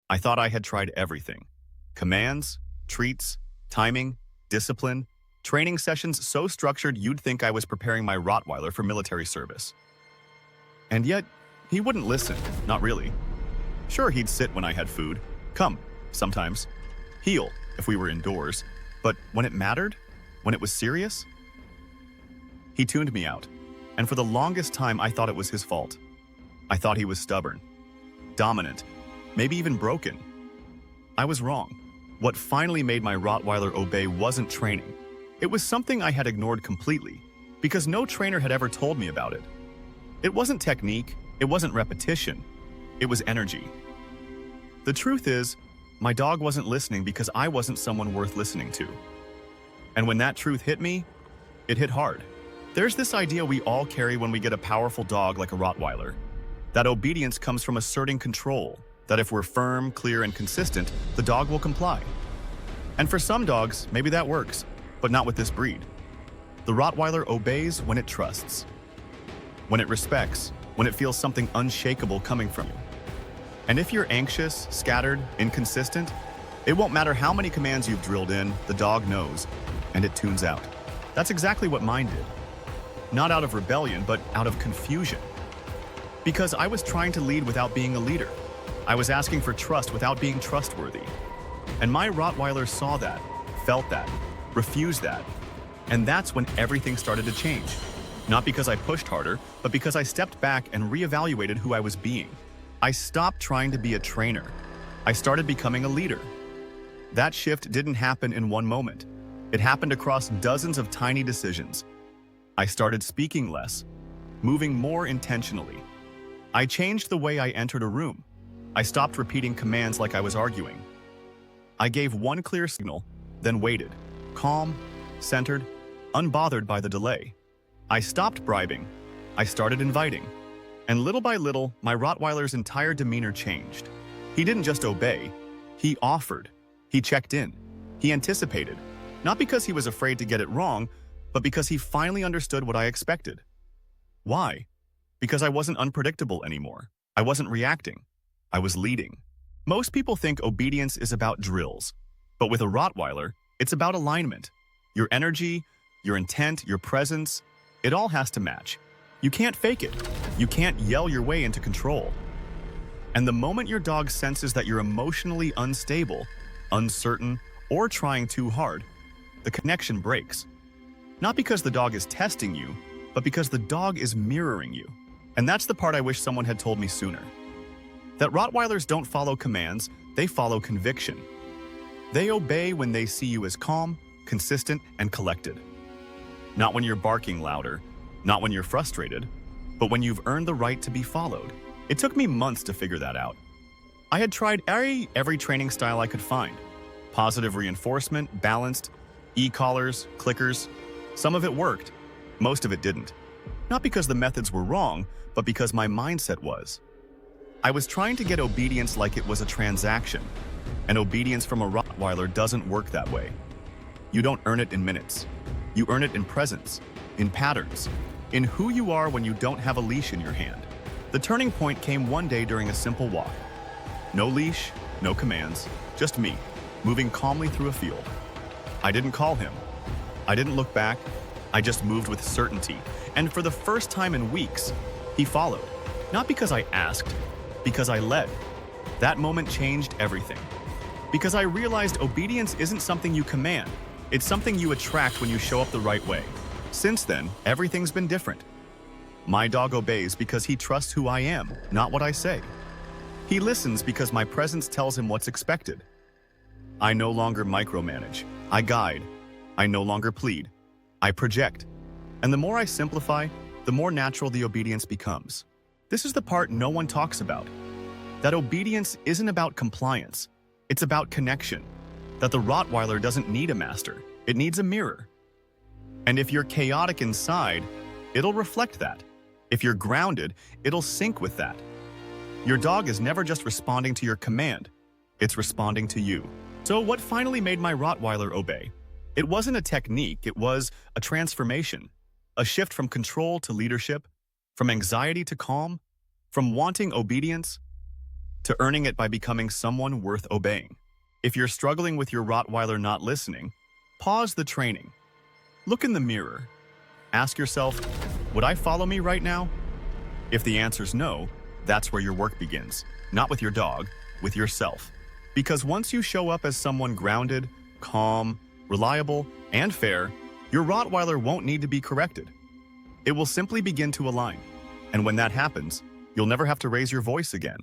I thought I had tried everything. Commands, treats, timing, discipline, training sessions so structured you'd think I was preparing my Rottweiler for military service. And yet, he wouldn't listen, not really. Sure, he'd sit when I had food, come, sometimes, heel if we were indoors, but when it mattered, when it was serious, he tuned me out. And for the longest time, I thought it was his fault. I thought he was stubborn, dominant, maybe even broken. I was wrong. What finally made my Rottweiler obey wasn't training. It was something I had ignored completely, because no trainer had ever told me about it. It wasn't technique, it wasn't repetition, it was energy. The truth is, my dog wasn't listening because I wasn't someone worth listening to. And when that truth hit me, it hit hard. There's this idea we all carry when we get a powerful dog like a Rottweiler, that obedience comes from asserting control, that if we're firm, clear, and consistent, the dog will comply. And for some dogs, maybe that works, but not with this breed. The Rottweiler obeys when it trusts, when it respects, when it feels something unshakable coming from you. And if you're anxious, scattered, inconsistent, it won't matter how many commands you've drilled in, the dog knows, and it tunes out. That's exactly what mine did. Not out of rebellion, but out of confusion. Because I was trying to lead without being a leader. I was asking for trust without being trustworthy. And my Rottweiler saw that, felt that, refused that. And that's when everything started to change. Not because I pushed harder, but because I stepped back and reevaluated who I was being. I stopped trying to be a trainer. I started becoming a leader. That shift didn't happen in one moment. It happened across dozens of tiny decisions. I started speaking less, moving more intentionally. I changed the way I entered a room. I stopped repeating commands like I was arguing. I gave one clear signal, then waited, calm, centered, unbothered by the delay. I stopped bribing. I started inviting. And little by little, my Rottweiler's entire demeanor changed. He didn't just obey. He offered. He checked in. He anticipated. Not because he was afraid to get it wrong, but because he finally understood what I expected. Why? Because I wasn't unpredictable anymore. I wasn't reacting. I was leading. Most people think obedience is about drills, but with a Rottweiler, it's about alignment. Your energy, your intent, your presence, it all has to match. You can't fake it. You can't yell your way into control. And the moment your dog senses that you're emotionally unstable, uncertain, or trying too hard, the connection breaks. Not because the dog is testing you, but because the dog is mirroring you. And that's the part I wish someone had told me sooner. That Rottweilers don't follow commands, they follow conviction. They obey when they see you as calm, consistent, and collected. Not when you're barking louder, not when you're frustrated, but when you've earned the right to be followed. It took me months to figure that out. I had tried every training style I could find. Positive reinforcement, balanced, e-collars, clickers. Some of it worked, most of it didn't. Not because the methods were wrong, but because my mindset was. I was trying to get obedience like it was a transaction, and obedience from a Rottweiler doesn't work that way. You don't earn it in minutes. You earn it in presence, in patterns, in who you are when you don't have a leash in your hand. The turning point came one day during a simple walk. No leash, no commands, just me, moving calmly through a field. I didn't call him. I didn't look back. I just moved with certainty. And for the first time in weeks, he followed. Not because I asked, because I led. That moment changed everything. Because I realized obedience isn't something you command. It's something you attract when you show up the right way. Since then, everything's been different. My dog obeys because he trusts who I am, not what I say. He listens because my presence tells him what's expected. I no longer micromanage. I guide. I no longer plead. I project. And the more I simplify, the more natural the obedience becomes. This is the part no one talks about. That obedience isn't about compliance. It's about connection. That the Rottweiler doesn't need a master. It needs a mirror. And if you're chaotic inside, it'll reflect that. If you're grounded, it'll sync with that. Your dog is never just responding to your command. It's responding to you. So what finally made my Rottweiler obey? It wasn't a technique, it was a transformation. A shift from control to leadership, from anxiety to calm, from wanting obedience to earning it by becoming someone worth obeying. If you're struggling with your Rottweiler not listening, pause the training. Look in the mirror. Ask yourself, would I follow me right now? If the answer's no, that's where your work begins. Not with your dog, with yourself. Because once you show up as someone grounded, calm, reliable, and fair, your Rottweiler won't need to be corrected. It will simply begin to align. And when that happens, you'll never have to raise your voice again.